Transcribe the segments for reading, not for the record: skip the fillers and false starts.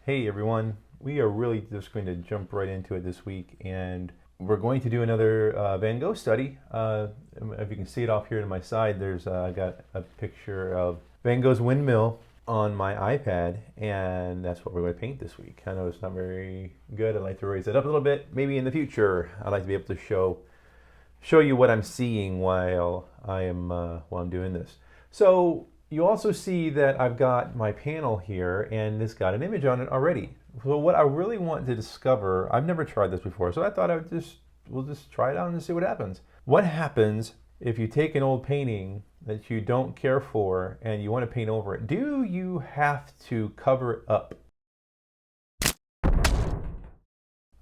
Hey everyone, we are really just going to jump right into it this week, and we're going to do another Van Gogh study. If you can see it off here to my side, I got a picture of Van Gogh's Windmill on my iPad, and that's what we're going to paint this week. I know it's not very good. I'd like to raise it up a little bit. Maybe in the future, I'd like to be able to show you what I'm seeing while I'm doing this. So you also see that I've got my panel here, and it's got an image on it already. So what I really want to discover, I've never tried this before, so I thought we'll just try it out and see what happens. What happens if you take an old painting that you don't care for and you want to paint over it? Do you have to cover it up?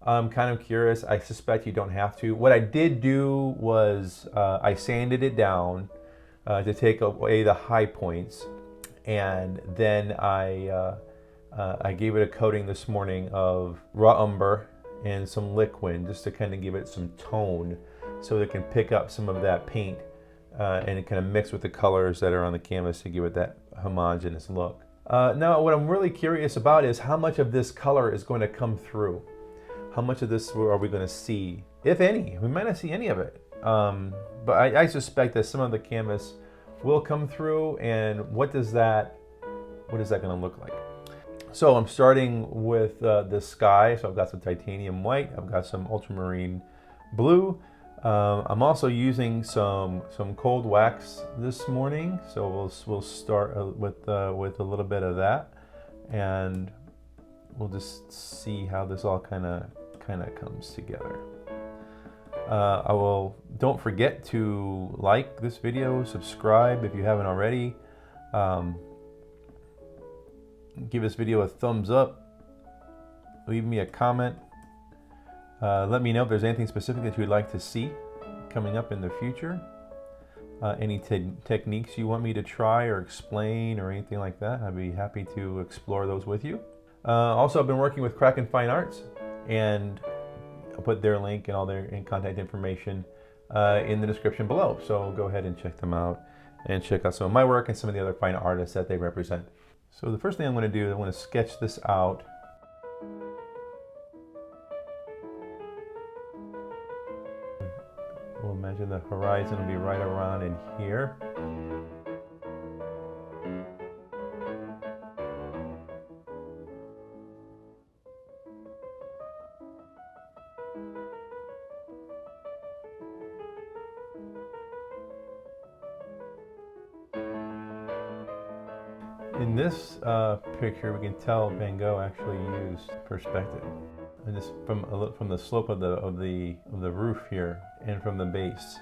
I'm kind of curious. I suspect you don't have to. What I did do was I sanded it down to take away the high points, and then I gave it a coating this morning of raw umber and some liquid just to kind of give it some tone so it can pick up some of that paint and it kind of mix with the colors that are on the canvas to give it that homogeneous look. Now what I'm really curious about is how much of this color is going to come through. How much of this are we going to see, if any? We might not see any of it. But I suspect that some of the canvas will come through, and what is that going to look like? So I'm starting with the sky. So I've got some titanium white, I've got some ultramarine blue. I'm also using some cold wax this morning, so we'll start with a little bit of that, and we'll just see how this all kind of comes together. Don't forget to like this video, subscribe if you haven't already. Give this video a thumbs up. Leave me a comment. Let me know if there's anything specific that you'd like to see coming up in the future. Any techniques you want me to try or explain or anything like that, I'd be happy to explore those with you. Also, I've been working with Kraken Fine Arts, and I'll put their link and all their contact information in the description below. So go ahead and check them out and check out some of my work and some of the other fine artists that they represent. So the first thing I'm going to do is I'm going to sketch this out. We'll imagine the horizon will be right around in here. In this picture, we can tell Van Gogh actually used perspective, and just from the slope of the roof here, and from the base,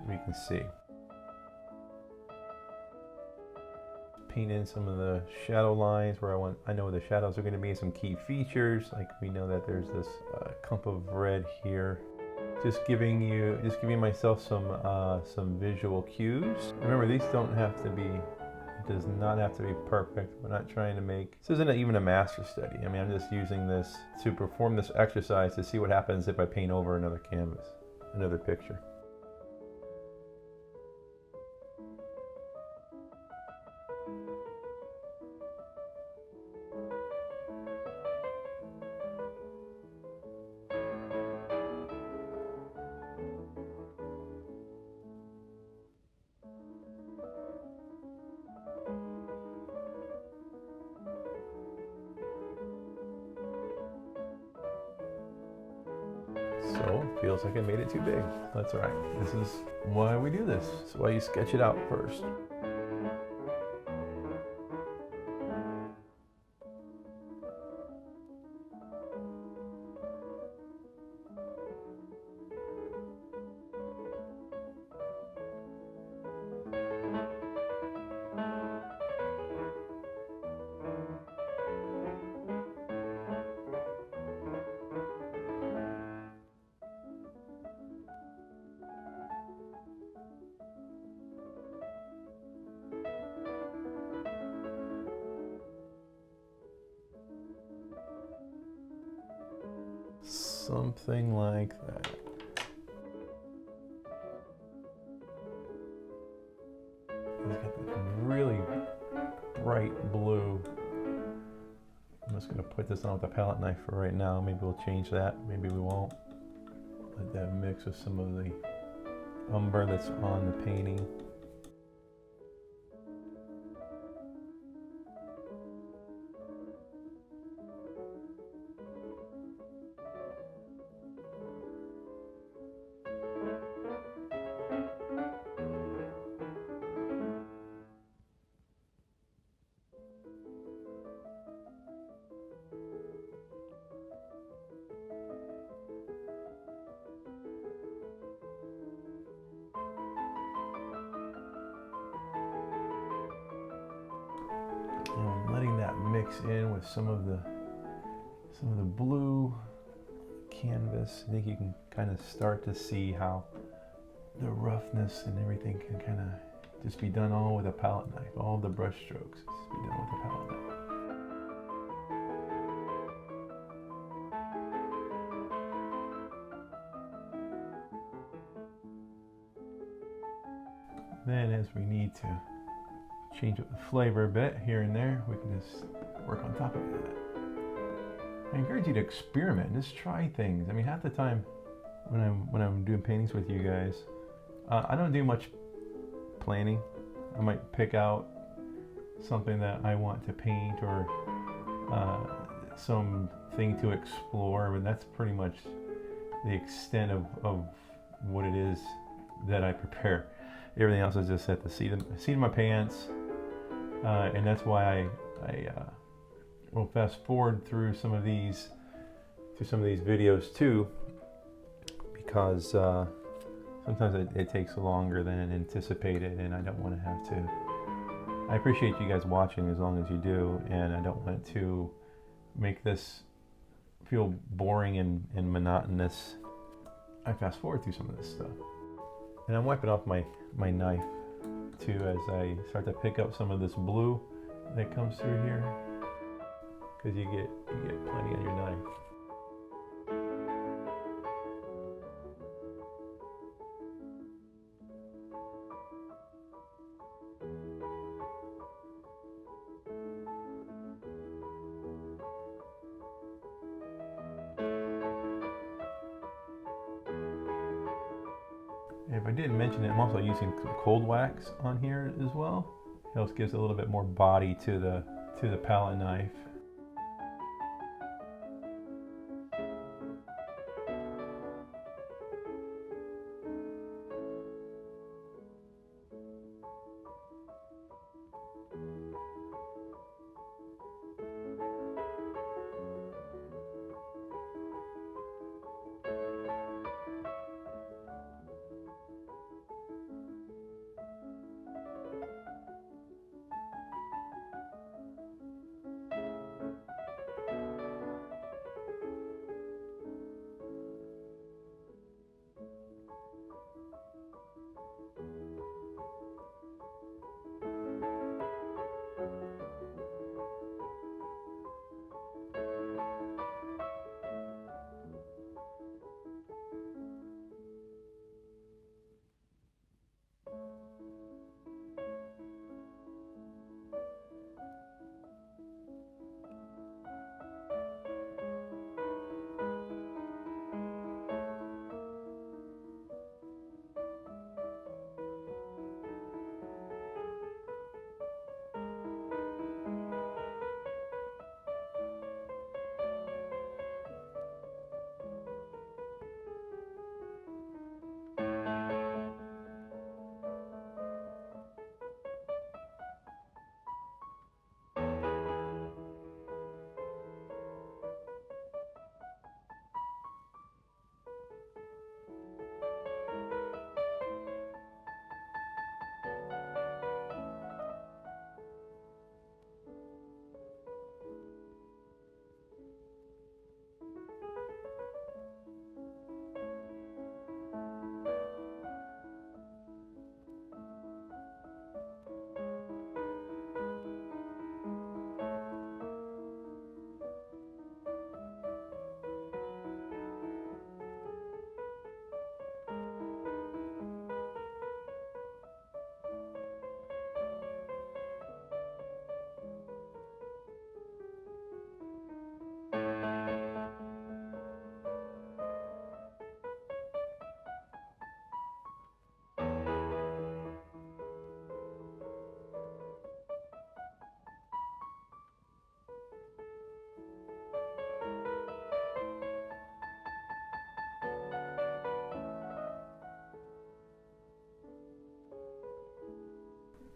we can see. Paint in some of the shadow lines where I know where the shadows are going to be. Some key features, like we know that there's this clump of red here. Just giving myself some visual cues. Remember, these don't have to be. It does not have to be perfect. We're not trying to make, this isn't even a master study. I mean, I'm just using this to perform this exercise to see what happens if I paint over another canvas, another picture. So, feels like I made it too big. That's all right. This is why we do this. It's why you sketch it out first. Something like that. It's got this really bright blue. I'm just going to put this on with a palette knife for right now. Maybe we'll change that, maybe we won't. Let that mix with some of the umber that's on the painting. And I'm letting that mix in with some of the blue canvas. I think you can kind of start to see how the roughness and everything can kind of just be done all with a palette knife. All the brush strokes just be done with a palette knife. Then as we need to change up the flavor a bit here and there, we can just work on top of that. I encourage you to experiment, just try things. I mean, half the time when I'm doing paintings with you guys, I don't do much planning. I might pick out something that I want to paint or something to explore, but that's pretty much the extent of what it is that I prepare. Everything else is just at the seat of my pants, and that's why I will fast forward through some of these videos too, because sometimes it takes longer than anticipated, and I don't want to have to. I appreciate you guys watching as long as you do, and I don't want to make this feel boring and monotonous. I fast forward through some of this stuff. And I'm wiping off my knife too as I start to pick up some of this blue that comes through here, because you get plenty on your knife. If I didn't mention it, I'm also using some cold wax on here as well. It also gives a little bit more body to the palette knife.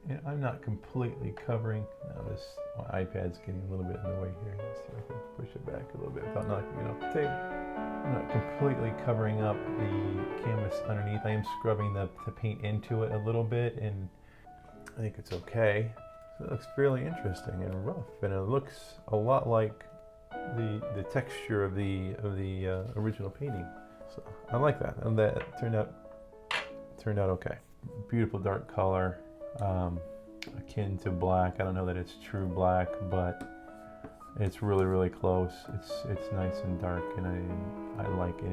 And I'm not completely covering. Now my iPad's getting a little bit in the way here. Let's see if I can push it back a little bit without knocking it off the table. I'm not completely covering up the canvas underneath. I am scrubbing the paint into it a little bit, and I think it's okay. So it looks fairly interesting and rough, and it looks a lot like the texture of the original painting. So I like that, and that turned out okay. Beautiful dark color, akin to black. I don't know that it's true black, but it's really close. It's nice and dark, and I like it.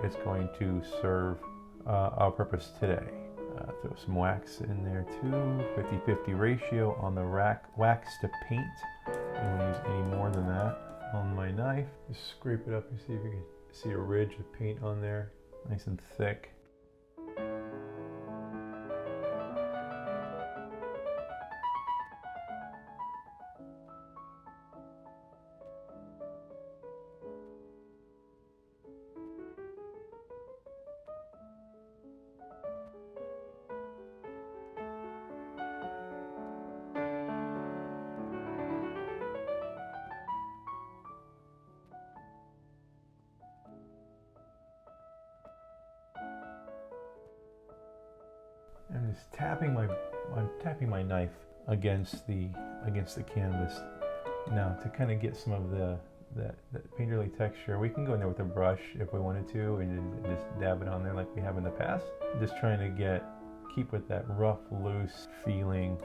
It's going to serve our purpose today. Throw some wax in there too. 50-50 ratio on the wax to paint. You don't want to use any more than that. On my knife, just scrape it up and see if you can see a ridge of paint on there, nice and thick. I'm just tapping my knife against the canvas now to kind of get some of that painterly texture. We can go in there with a brush if we wanted to, and just dab it on there like we have in the past. Just trying to keep with that rough, loose feeling.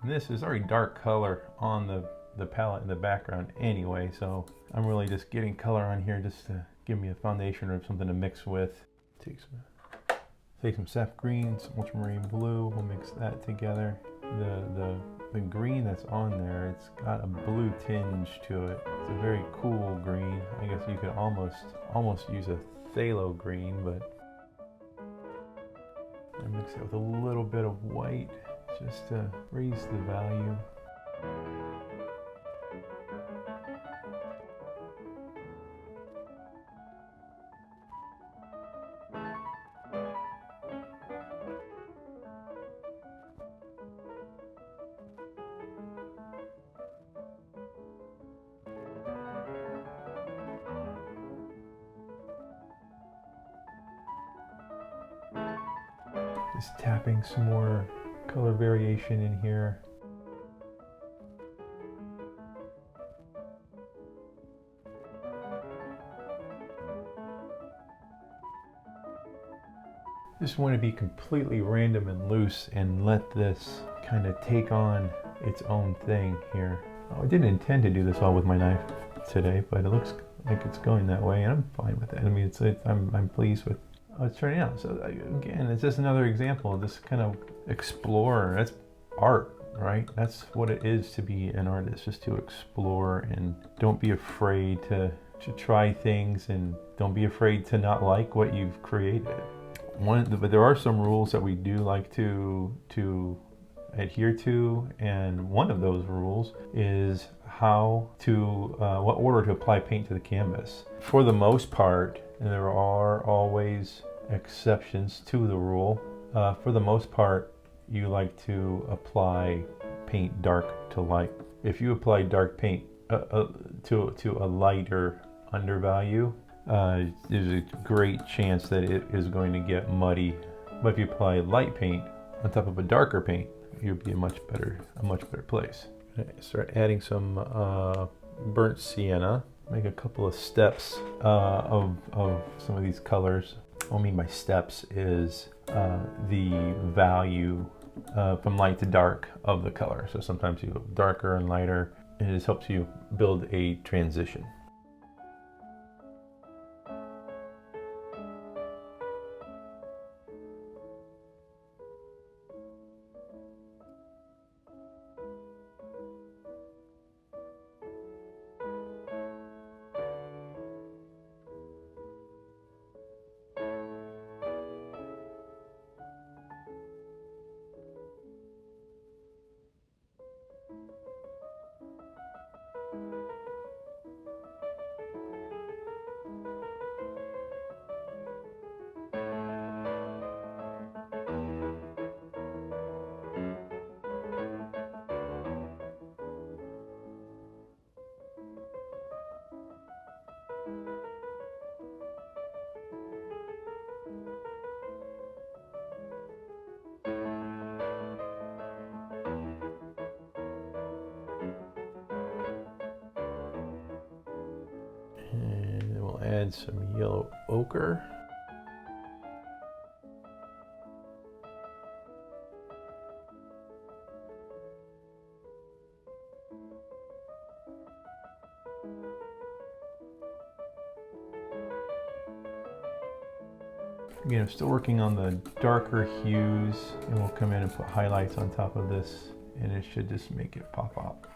And this is already dark color on the palette in the background anyway, so I'm really just getting color on here just to give me a foundation or something to mix with. Take some sap green, some ultramarine blue, we'll mix that together. The green that's on there, it's got a blue tinge to it. It's a very cool green. I guess you could almost use a phthalo green, but I mix it with a little bit of white just to raise the value. Just tapping some more color variation in here. Just want to be completely random and loose and let this kind of take on its own thing here. Oh, I didn't intend to do this all with my knife today, but it looks like it's going that way, and I'm fine with that. I mean, I'm pleased with how it's turning out. So again, it's just another example of this kind of explore. That's art, right? That's what it is to be an artist, just to explore, and don't be afraid to try things, and don't be afraid to not like what you've created. But there are some rules that we do like to adhere to, and one of those rules is what order to apply paint to the canvas. For the most part, and there are always exceptions to the rule, for the most part, you like to apply paint dark to light. If you apply dark paint to a lighter undervalue, there's a great chance that it is going to get muddy. But if you apply light paint on top of a darker paint, you'll be a much better place. Start adding some burnt sienna. Make a couple of steps of some of these colors. What I mean by steps is the value from light to dark of the color. So sometimes you go darker and lighter, and it just helps you build a transition. add some yellow ochre. Again, I'm still working on the darker hues, and we'll come in and put highlights on top of this, and it should just make it pop out.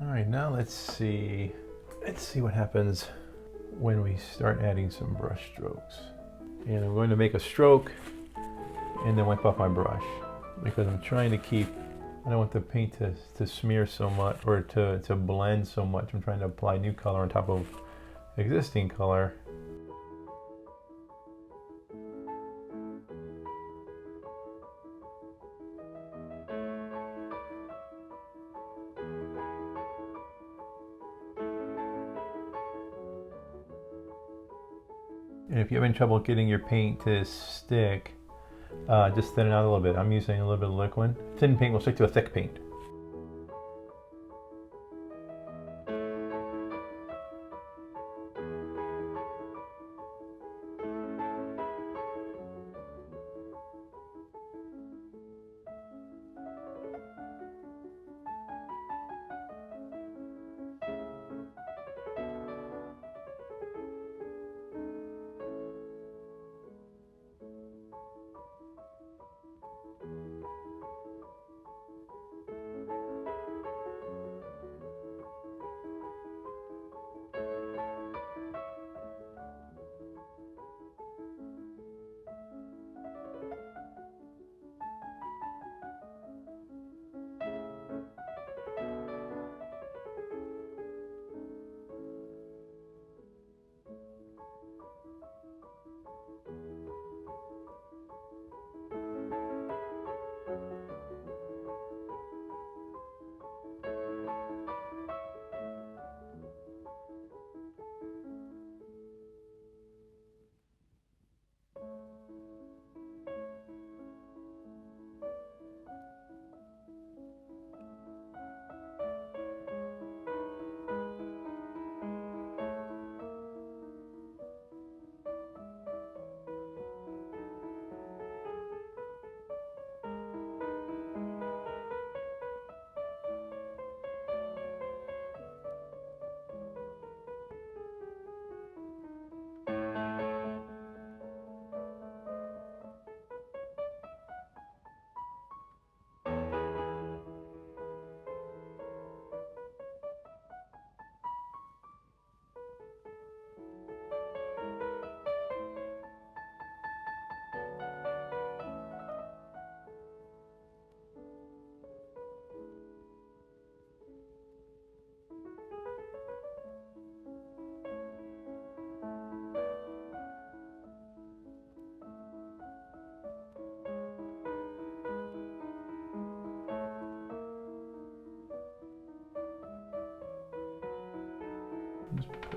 All right, now let's see what happens when we start adding some brush strokes. And I'm going to make a stroke and then wipe off my brush because I'm trying to keep, I don't want the paint to smear so much or to blend so much. I'm trying to apply new color on top of existing color. And if you're having trouble getting your paint to stick, just thin it out a little bit. I'm using a little bit of liquid. Thin paint will stick to a thick paint.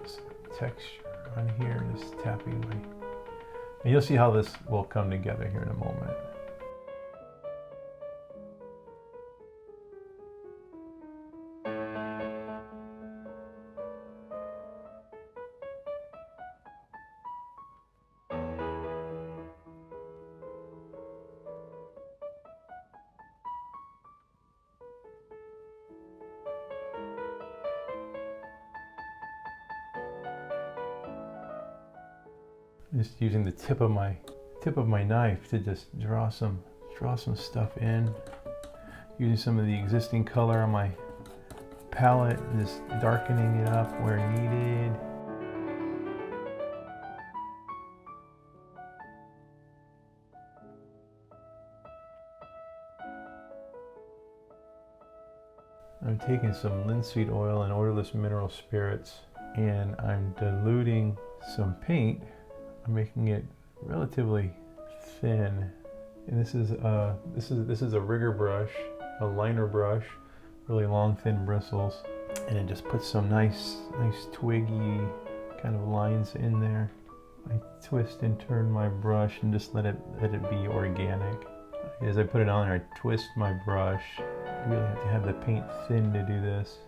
some texture on here, just tapping my, and you'll see how this will come together here in a moment. Just using the tip of my knife to just draw some stuff in. Using some of the existing color on my palette, just darkening it up where needed. I'm taking some linseed oil and odorless mineral spirits, and I'm diluting some paint. I'm making it relatively thin, and this is a rigger brush, a liner brush, really long thin bristles, and it just puts some nice twiggy kind of lines in there. I twist and turn my brush and just let it be organic. As I put it on there, I twist my brush. I really have to have the paint thin to do this.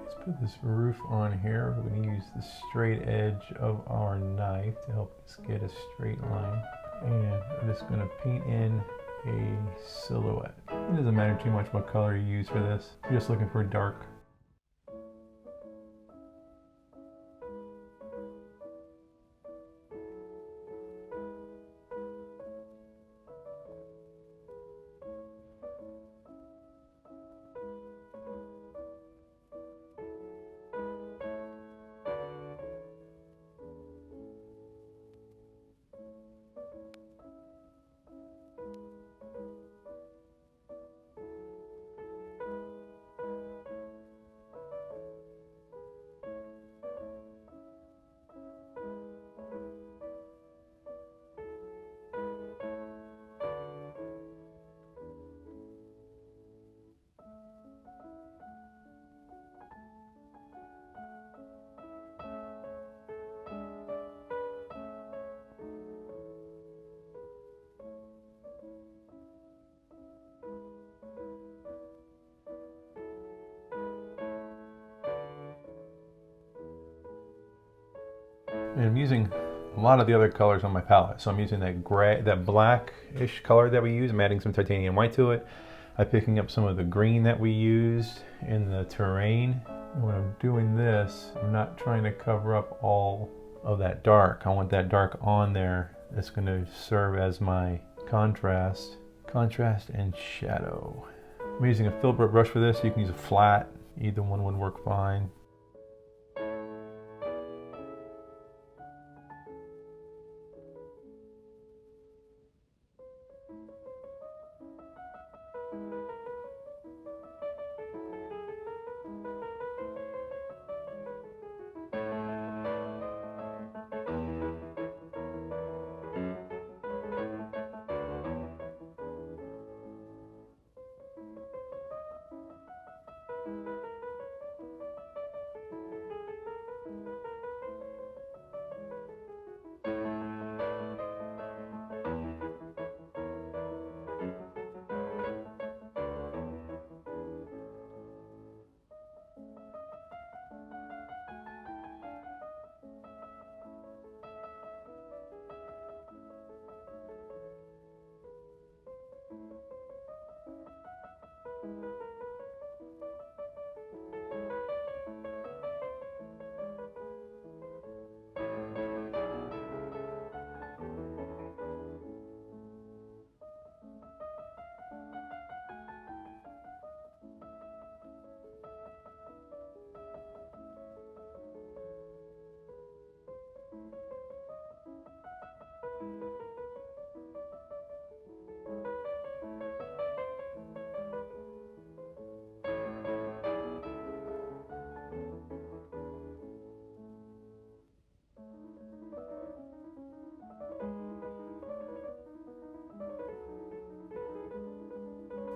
Let's put this roof on here. We're going to use the straight edge of our knife to help us get a straight line. And I'm just going to paint in a silhouette. It doesn't matter too much what color you use for this. You're just looking for dark. And I'm using a lot of the other colors on my palette. So I'm using that gray, that blackish color that we use. I'm adding some titanium white to it. I'm picking up some of the green that we used in the terrain. And when I'm doing this, I'm not trying to cover up all of that dark. I want that dark on there. It's going to serve as my contrast and shadow. I'm using a filbert brush for this. You can use a flat. Either one would work fine.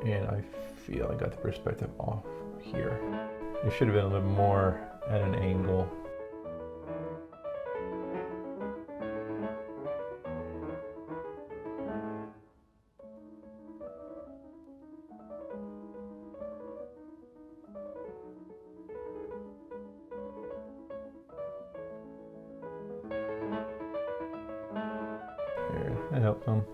And I feel I got the perspective off here. It should have been a little more at an angle. There, that helps some.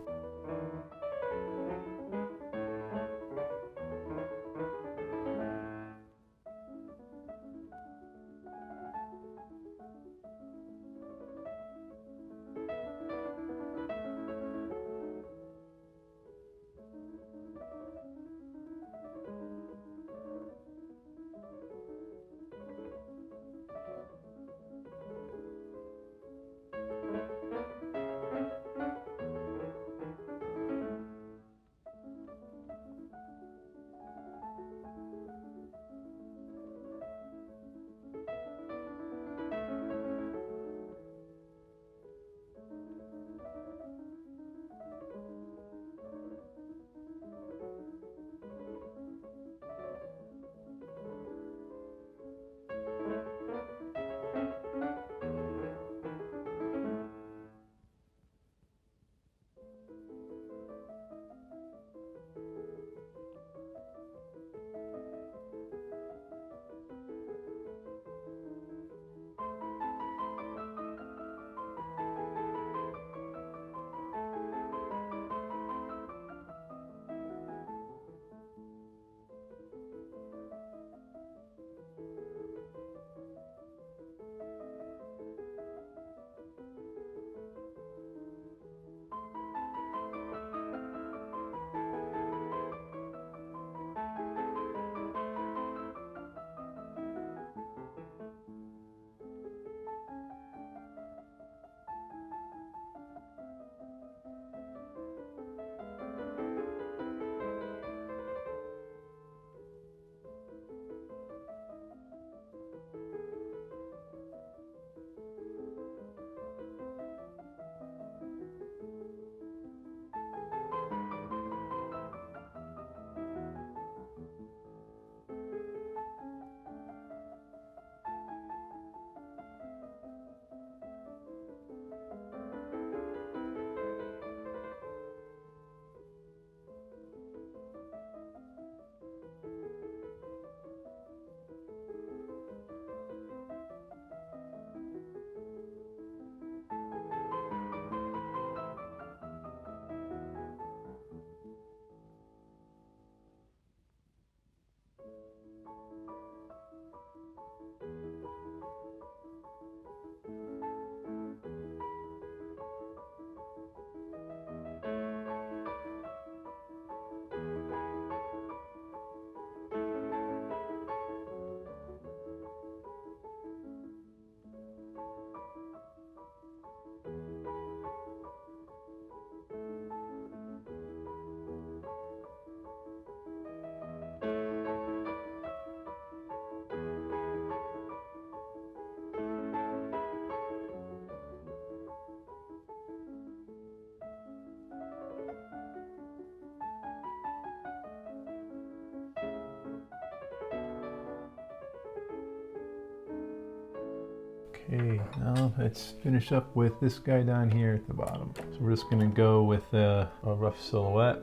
Okay, now let's finish up with this guy down here at the bottom. So we're just gonna go with a rough silhouette.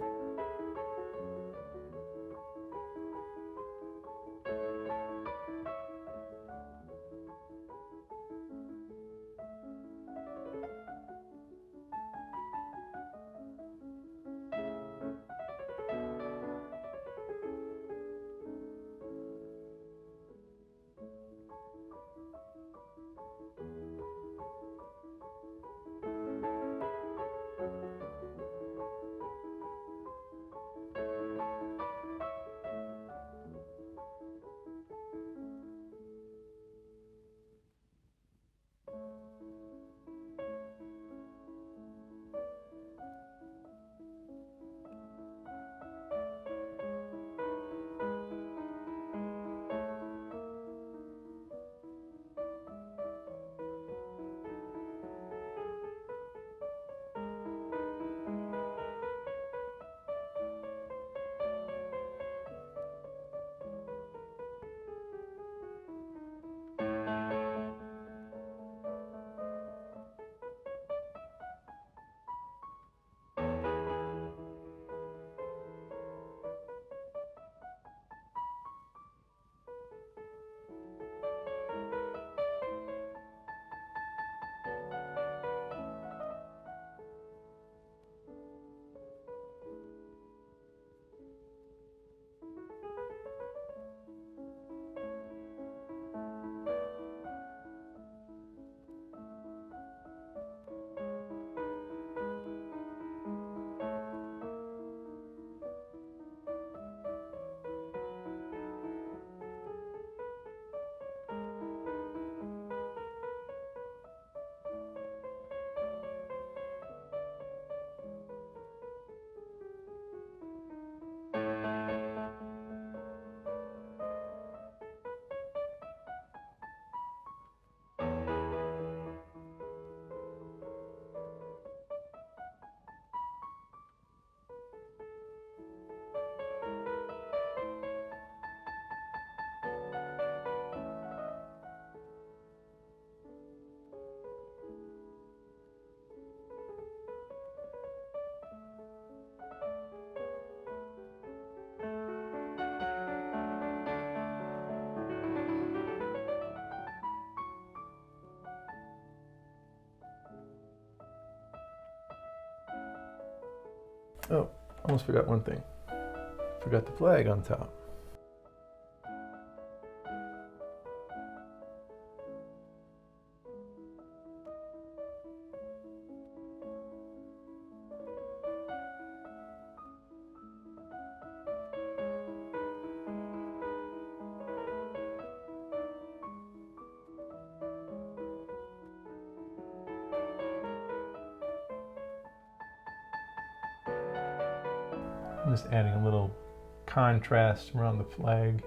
Oh, almost forgot one thing. Forgot the flag on top. I'm just adding a little contrast around the flag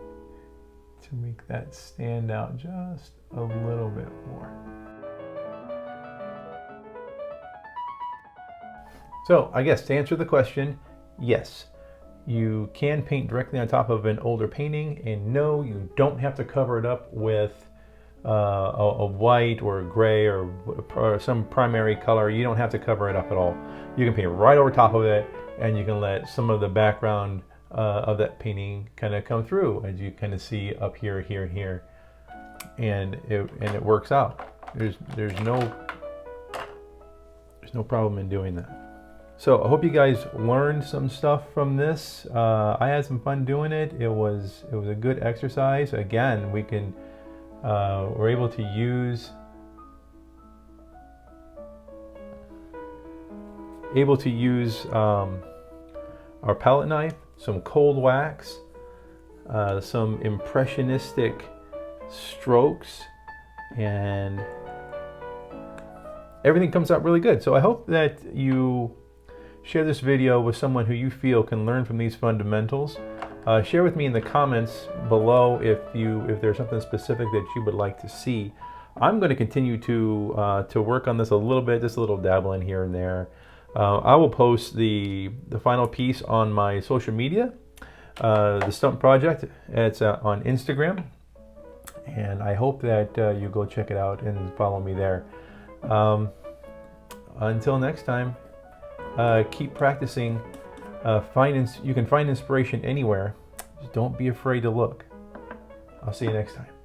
to make that stand out just a little bit more. So I guess to answer the question, yes, you can paint directly on top of an older painting, and no, you don't have to cover it up with a white or a gray or some primary color. You don't have to cover it up at all. You can paint right over top of it, and you can let some of the background of that painting kind of come through, as you kind of see up here, here, and it works out. There's no problem in doing that. So I hope you guys learned some stuff from this. I had some fun doing it. It was a good exercise. Again, we're able to use our palette knife, some cold wax, some impressionistic strokes, and everything comes out really good. So I hope that you share this video with someone who you feel can learn from these fundamentals. Share with me in the comments below if there's something specific that you would like to see. I'm going to continue to work on this a little bit, just a little dabbling here and there. I will post the final piece on my social media, the Stump Project. It's on Instagram, And I hope that you go check it out and follow me there. Until next time, keep practicing. You can find inspiration anywhere. Just don't be afraid to look. I'll see you next time.